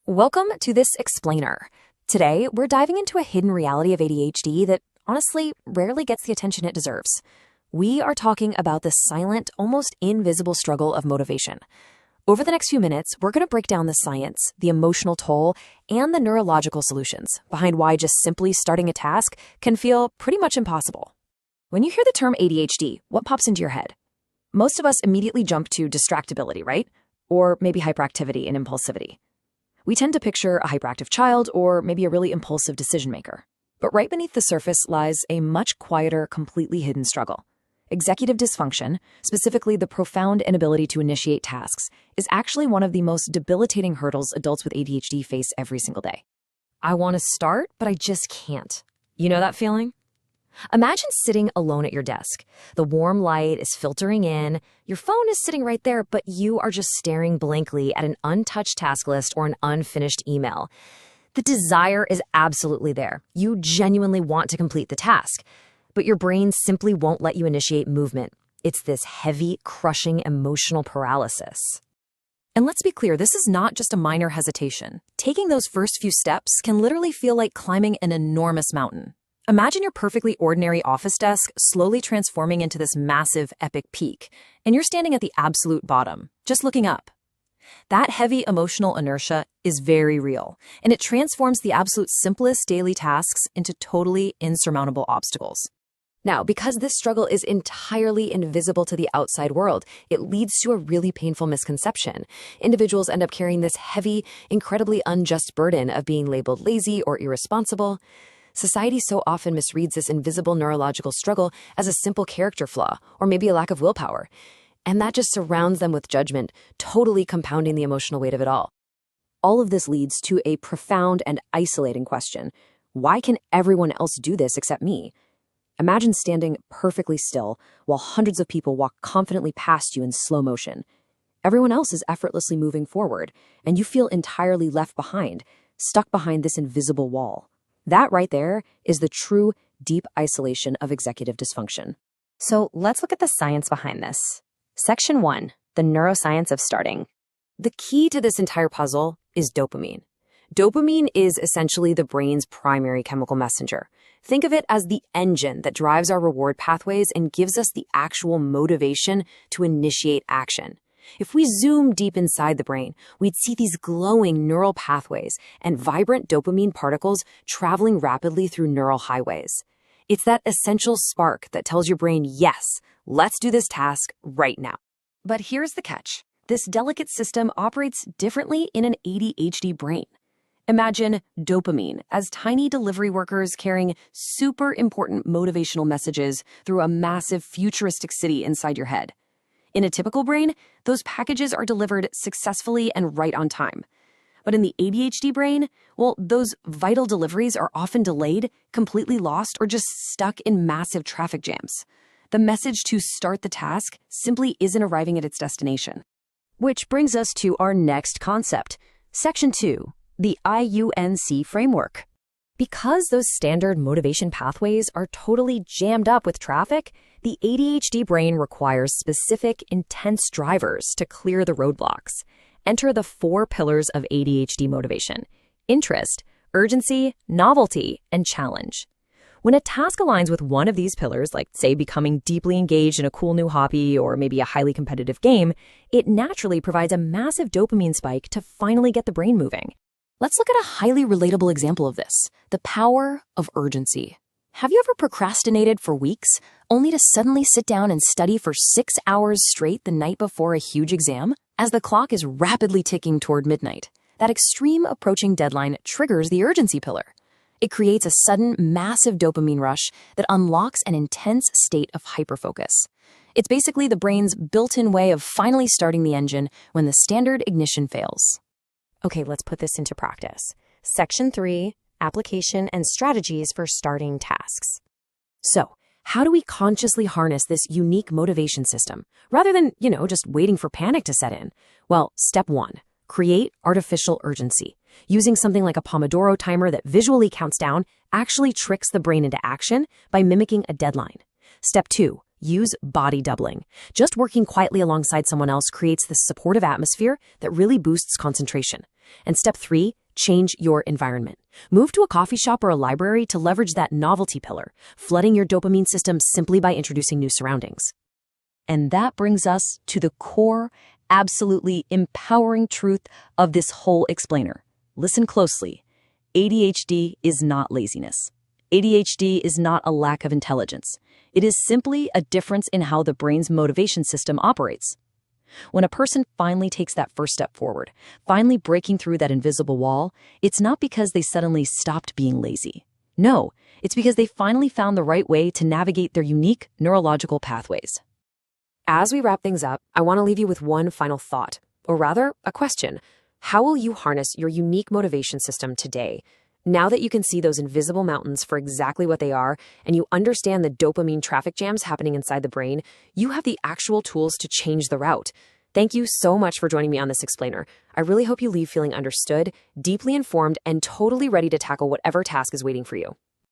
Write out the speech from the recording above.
Welcome to this explainer. Today, we're diving into a hidden reality of ADHD that honestly rarely gets the attention it deserves. We are talking about the silent, almost invisible struggle of motivation. Over the next few minutes, we're going to break down the science, the emotional toll, and the neurological solutions behind why just simply starting a task can feel pretty much impossible. When you hear the term ADHD, what pops into your head? Most of us immediately jump to distractibility, right? Or maybe hyperactivity and impulsivity. We tend to picture a hyperactive child or maybe a really impulsive decision maker. But right beneath the surface lies a much quieter, completely hidden struggle. Executive dysfunction, specifically the profound inability to initiate tasks, is actually one of the most debilitating hurdles adults with ADHD face every single day. I want to start, but I just can't. You know that feeling? Imagine sitting alone at your desk. The warm light is filtering in, your phone is sitting right there, but you are just staring blankly at an untouched task list or an unfinished email. The desire is absolutely there. You genuinely want to complete the task, but your brain simply won't let you initiate movement. It's this heavy, crushing emotional paralysis. And let's be clear, this is not just a minor hesitation. Taking those first few steps can literally feel like climbing an enormous mountain. Imagine your perfectly ordinary office desk slowly transforming into this massive, epic peak, and you're standing at the absolute bottom, just looking up. That heavy emotional inertia is very real, and it transforms the absolute simplest daily tasks into totally insurmountable obstacles. Now, because this struggle is entirely invisible to the outside world, it leads to a really painful misconception. Individuals end up carrying this heavy, incredibly unjust burden of being labeled lazy or irresponsible. Society so often misreads this invisible neurological struggle as a simple character flaw or maybe a lack of willpower, and that just surrounds them with judgment, totally compounding the emotional weight of it all. All of this leads to a profound and isolating question. Why can everyone else do this except me? Imagine standing perfectly still while hundreds of people walk confidently past you in slow motion. Everyone else is effortlessly moving forward, and you feel entirely left behind, stuck behind this invisible wall. That right there is the true, deep isolation of executive dysfunction. So let's look at the science behind this. Section 1, the neuroscience of starting. The key to this entire puzzle is dopamine. Dopamine is essentially the brain's primary chemical messenger. Think of it as the engine that drives our reward pathways and gives us the actual motivation to initiate action. If we zoom deep inside the brain, we'd see these glowing neural pathways and vibrant dopamine particles traveling rapidly through neural highways. It's that essential spark that tells your brain, yes, let's do this task right now. But here's the catch. This delicate system operates differently in an ADHD brain. Imagine dopamine as tiny delivery workers carrying super important motivational messages through a massive futuristic city inside your head. In a typical brain, those packages are delivered successfully and right on time. But in the ADHD brain, well, those vital deliveries are often delayed, completely lost, or just stuck in massive traffic jams. The message to start the task simply isn't arriving at its destination. Which brings us to our next concept, Section 2, the IUNC framework. Because those standard motivation pathways are totally jammed up with traffic, the ADHD brain requires specific, intense drivers to clear the roadblocks. Enter the 4 pillars of ADHD motivation: interest, urgency, novelty, and challenge. When a task aligns with one of these pillars, like, say, becoming deeply engaged in a cool new hobby or maybe a highly competitive game, it naturally provides a massive dopamine spike to finally get the brain moving. Let's look at a highly relatable example of this, the power of urgency. Have you ever procrastinated for weeks, only to suddenly sit down and study for 6 hours straight the night before a huge exam? As the clock is rapidly ticking toward midnight, that extreme approaching deadline triggers the urgency pillar. It creates a sudden, massive dopamine rush that unlocks an intense state of hyperfocus. It's basically the brain's built-in way of finally starting the engine when the standard ignition fails. Okay, let's put this into practice. Section 3, application and strategies for starting tasks. So, how do we consciously harness this unique motivation system rather than, just waiting for panic to set in? Well, step 1, create artificial urgency. Using something like a Pomodoro timer that visually counts down actually tricks the brain into action by mimicking a deadline. Step 2, use body doubling. Just working quietly alongside someone else creates this supportive atmosphere that really boosts concentration. And step 3, change your environment. Move to a coffee shop or a library to leverage that novelty pillar, flooding your dopamine system simply by introducing new surroundings. And that brings us to the core, absolutely empowering truth of this whole explainer. Listen closely. ADHD is not laziness. ADHD is not a lack of intelligence. It is simply a difference in how the brain's motivation system operates. When a person finally takes that first step forward, finally breaking through that invisible wall, it's not because they suddenly stopped being lazy. No, it's because they finally found the right way to navigate their unique neurological pathways. As we wrap things up, I want to leave you with one final thought, or rather, a question. How will you harness your unique motivation system today? Now that you can see those invisible mountains for exactly what they are, and you understand the dopamine traffic jams happening inside the brain, you have the actual tools to change the route. Thank you so much for joining me on this explainer. I really hope you leave feeling understood, deeply informed, and totally ready to tackle whatever task is waiting for you.